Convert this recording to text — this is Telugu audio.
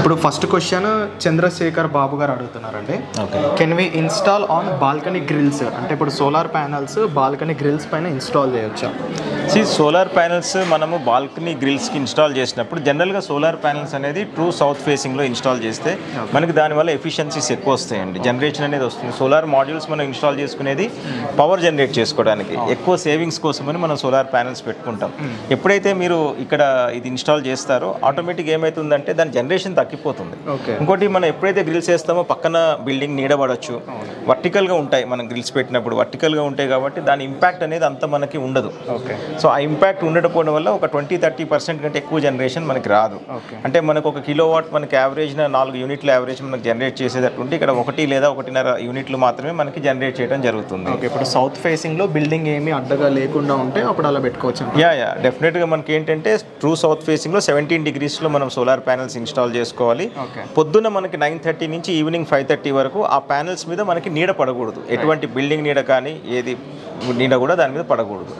ఇప్పుడు ఫస్ట్ క్వశ్చన్ చంద్రశేఖర్ బాబు గారు అడుగుతున్నారండి. Can we install on balcony grills? అంటే ఇప్పుడు సోలార్ ప్యానల్స్ బాల్కనీ గ్రిల్స్ పైన ఇన్స్టాల్ చేయొచ్చా? సోలార్ ప్యానెల్స్ మనము బాల్కనీ గ్రిల్స్కి ఇన్స్టాల్ చేసినప్పుడు జనరల్గా సోలార్ ప్యానెల్స్ అనేది ట్రూ సౌత్ ఫేసింగ్లో ఇన్స్టాల్ చేస్తే మనకి దానివల్ల ఎఫిషియన్సీస్ ఎక్కువ వస్తాయండి, జనరేషన్ అనేది వస్తుంది. సోలార్ మాడ్యూల్స్ మనం ఇన్స్టాల్ చేసుకునేది పవర్ జనరేట్ చేసుకోవడానికి, ఎక్కువ సేవింగ్స్ కోసమని మనం సోలార్ ప్యానెల్స్ పెట్టుకుంటాం. ఎప్పుడైతే మీరు ఇక్కడ ఇది ఇన్స్టాల్ చేస్తారో ఆటోమేటిక్ ఏమవుతుందంటే దాని జనరేషన్ తగ్గిపోతుంది. ఇంకోటి మనం ఎప్పుడైతే గ్రిల్స్ వేస్తామో పక్కన బిల్డింగ్ నీడబడచ్చు, వర్టికల్గా ఉంటాయి. మనం గ్రిల్స్ పెట్టినప్పుడు వర్టికల్గా ఉంటాయి కాబట్టి దాని ఇంపాక్ట్ అనేది అంత మనకి ఉండదు. సో ఆ ఇంపాక్ట్ ఉండకపోవడం వల్ల ఒక 20-30% కంటే ఎక్కువ జనరేషన్ మనకి రాదు. అంటే మనకు ఒక కిలోవాట్ మనకి యావరేజ్ 4 యూనిట్ల యావరేజ్ మనకు జనరేట్ చేసేటట్టుంటే ఇక్కడ 1 లేదా 1.5 యూనిట్లు మాత్రమే మనకి జనరేట్ చేయడం జరుగుతుంది. ఇప్పుడు సౌత్ ఫేసింగ్లో బిల్డింగ్ ఏమీ అడ్డగా లేకుండా ఉంటే అప్పుడు అలా పెట్టుకోవచ్చు. డెఫినెట్గా మనకి ఏంటంటే ట్రూ సౌత్ ఫేసింగ్లో 17 degreesలో మనం సోలార్ ప్యానెల్స్ ఇన్స్టాల్ చేసుకోవాలి. పొద్దున్న మనకి 9:30 నుంచి ఈవినింగ్ 5:30 వరకు ఆ ప్యానెల్స్ మీద మనకి నీడ పడకూడదు. ఎటువంటి బిల్డింగ్ నీడ కానీ ఏది నీడ కూడా దాని మీద పడకూడదు.